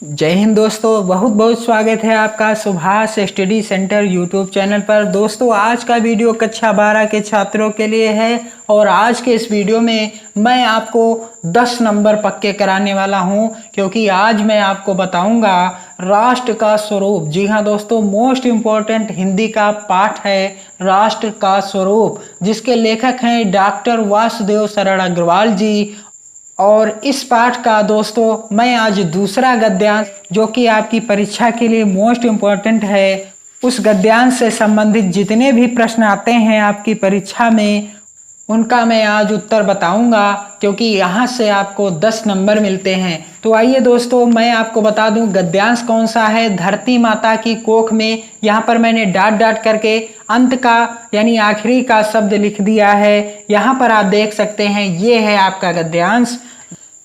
जय हिंद दोस्तों, बहुत बहुत स्वागत है आपका Subhash study centre YouTube channel पर। दोस्तों, आज का वीडियो कक्षा 12 के छात्रों के लिए है और आज के इस वीडियो में मैं आपको 10 नंबर पक्के कराने वाला हूं, क्योंकि आज मैं आपको बताऊंगा राष्ट्र का स्वरूप। जी हाँ दोस्तों, मोस्ट इम्पोर्टेंट हिंदी का पाठ है राष्ट्र का स्वरूप, जिसके लेखक हैं डॉक्टर वासुदेव शरण अग्रवाल जी। और इस पाठ का दोस्तों मैं आज दूसरा गद्यांश, जो कि आपकी परीक्षा के लिए मोस्ट इम्पोर्टेंट है, उस गद्यांश से संबंधित जितने भी प्रश्न आते हैं आपकी परीक्षा में, उनका मैं आज उत्तर बताऊंगा, क्योंकि यहाँ से आपको 10 नंबर मिलते हैं। तो आइए दोस्तों, मैं आपको बता दूं गद्यांश कौन सा है। धरती माता की कोख में, यहाँ पर मैंने डॉट डॉट करके अंत का यानी आखिरी का शब्द लिख दिया है। यहाँ पर आप देख सकते हैं, ये है आपका गद्यांश।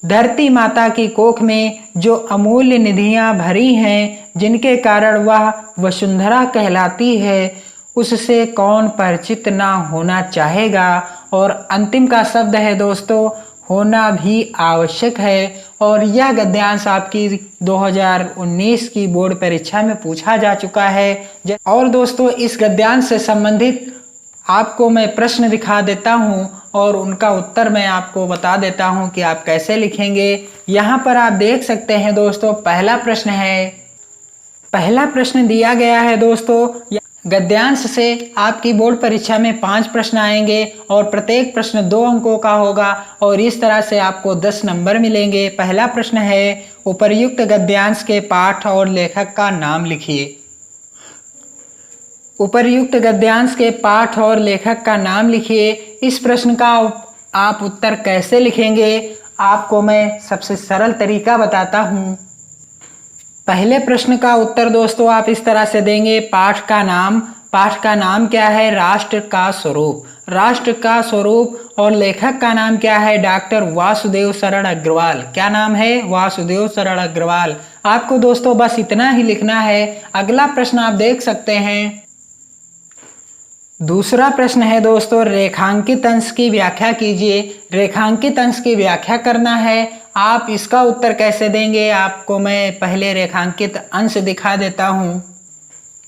धरती माता की कोख में जो अमूल्य निधियां भरी हैं, जिनके कारण वह वसुंधरा कहलाती है, उससे कौन परिचित ना होना चाहेगा। और अंतिम का शब्द है दोस्तों, होना भी आवश्यक है। और यह गद्यांश आपकी 2019 की बोर्ड परीक्षा में पूछा जा चुका है। और दोस्तों, इस गद्यांश से संबंधित आपको मैं प्रश्न दिखा देता हूं और उनका उत्तर मैं आपको बता देता हूं कि आप कैसे लिखेंगे। यहाँ पर आप देख सकते हैं दोस्तों, पहला प्रश्न दिया गया है दोस्तों। गद्यांश से आपकी बोर्ड परीक्षा में 5 प्रश्न आएंगे और प्रत्येक प्रश्न 2 अंकों का होगा और इस तरह से आपको 10 नंबर मिलेंगे। पहला प्रश्न है, उपर्युक्त गद्यांश के पाठ और लेखक का नाम लिखिए। उपर्युक्त गद्यांश के पाठ और लेखक का नाम लिखिए। इस प्रश्न का आप उत्तर कैसे लिखेंगे, आपको मैं सबसे सरल तरीका बताता हूं। पहले प्रश्न का उत्तर दोस्तों आप इस तरह से देंगे, पाठ का नाम क्या है? राष्ट्र का स्वरूप। राष्ट्र का स्वरूप। और लेखक का नाम क्या है? डॉक्टर वासुदेव शरण अग्रवाल। क्या नाम है? वासुदेव शरण अग्रवाल। आपको दोस्तों बस इतना ही लिखना है। अगला प्रश्न आप देख सकते हैं, दूसरा प्रश्न है दोस्तों, रेखांकित अंश की व्याख्या कीजिए। रेखांकित अंश की व्याख्या करना है। आप इसका उत्तर कैसे देंगे, आपको मैं पहले रेखांकित अंश दिखा देता हूं।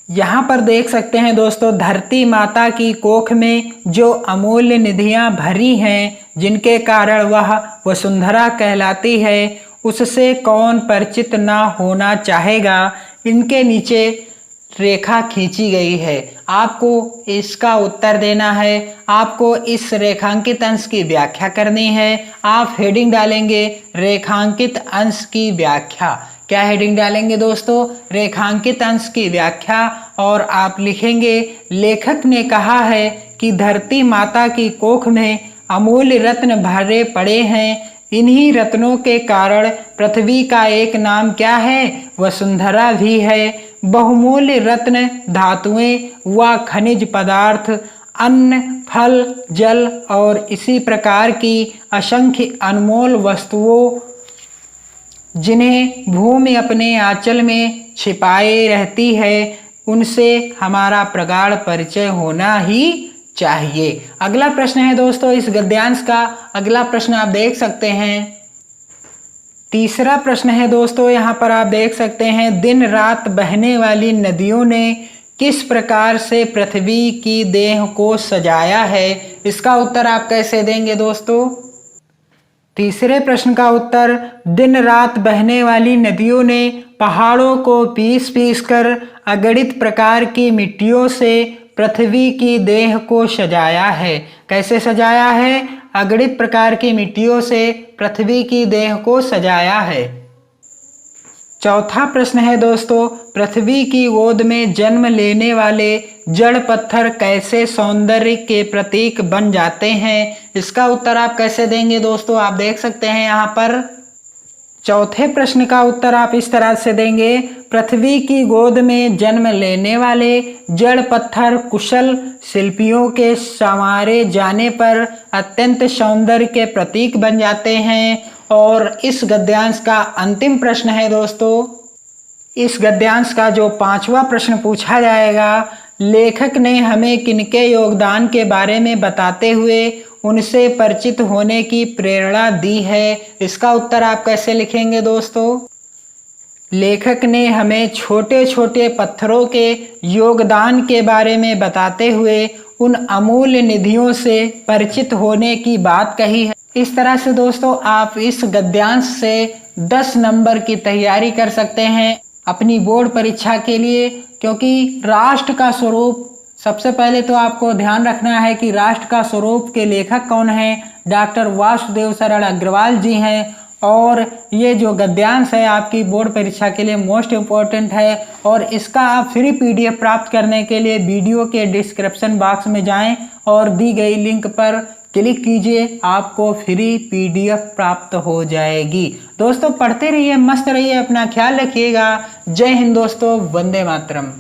यहाँ पर देख सकते हैं दोस्तों, धरती माता की कोख में जो अमूल्य निधियां भरी हैं, जिनके कारण वह वसुंधरा कहलाती है, उससे कौन परिचित ना होना चाहेगा। इनके नीचे रेखा खींची गई है। आपको इसका उत्तर देना है। आपको इस रेखांकित अंश की व्याख्या करनी है। आप हेडिंग डालेंगे रेखांकित अंश की व्याख्या। क्या हेडिंग डालेंगे दोस्तों? रेखांकित अंश की व्याख्या। और आप लिखेंगे, लेखक ने कहा है कि धरती माता की कोख में अमूल्य रत्न भरे पड़े हैं। इन्हीं रत्नों के कारण पृथ्वी का एक नाम क्या है? वसुंधरा भी है। बहुमूल्य रत्न, धातुएं व खनिज पदार्थ, अन्न, फल, जल और इसी प्रकार की असंख्य अनमोल वस्तुओं, जिन्हें भूमि अपने आंचल में छिपाए रहती है, उनसे हमारा प्रगाढ़ परिचय होना ही चाहिए। अगला प्रश्न है दोस्तों इस गद्यांश का। अगला प्रश्न आप देख सकते हैं, तीसरा प्रश्न है दोस्तों। यहाँ पर आप देख सकते हैं, दिन रात बहने वाली नदियों ने किस प्रकार से पृथ्वी की देह को सजाया है। इसका उत्तर आप कैसे देंगे दोस्तों? तीसरे प्रश्न का उत्तर, दिन रात बहने वाली नदियों ने पहाड़ों को पीस पीस कर अगणित प्रकार की मिट्टियों से पृथ्वी की देह को सजाया है। कैसे सजाया है? अगणित प्रकार की मिट्टियों से पृथ्वी की देह को सजाया है। चौथा प्रश्न है दोस्तों, पृथ्वी की गोद में जन्म लेने वाले जड़ पत्थर कैसे सौंदर्य के प्रतीक बन जाते हैं। इसका उत्तर आप कैसे देंगे दोस्तों? आप देख सकते हैं यहाँ पर चौथे प्रश्न का उत्तर आप इस तरह से देंगे, पृथ्वी की गोद में जन्म लेने वाले जड़ पत्थर कुशल शिल्पियों के संवारे जाने पर अत्यंत सौंदर्य के प्रतीक बन जाते हैं। और इस गद्यांश का अंतिम प्रश्न है दोस्तों, इस गद्यांश का जो 5वां प्रश्न पूछा जाएगा, लेखक ने हमें किनके योगदान के बारे में बताते हुए उनसे परिचित होने की प्रेरणा दी है। इसका उत्तर आप कैसे लिखेंगे दोस्तों? लेखक ने हमें छोटे छोटे पत्थरों के योगदान के बारे में बताते हुए उन अमूल्य निधियों से परिचित होने की बात कही है। इस तरह से दोस्तों आप इस गद्यांश से 10 नंबर की तैयारी कर सकते हैं अपनी बोर्ड परीक्षा के लिए, क्योंकि राष्ट्र का स्वरूप, सबसे पहले तो आपको ध्यान रखना है कि राष्ट्र का स्वरूप के लेखक कौन हैं, डॉक्टर वासुदेव शरण अग्रवाल जी हैं। और ये जो गद्यांश है आपकी बोर्ड परीक्षा के लिए मोस्ट इम्पोर्टेंट है। और इसका आप फ्री पीडीएफ प्राप्त करने के लिए वीडियो के डिस्क्रिप्शन बॉक्स में जाएं और दी गई लिंक पर क्लिक कीजिए, आपको फ्री पीडीएफ प्राप्त हो जाएगी। दोस्तों पढ़ते रहिए, मस्त रहिए, अपना ख्याल रखिएगा। जय हिंद दोस्तों, वंदे मातरम।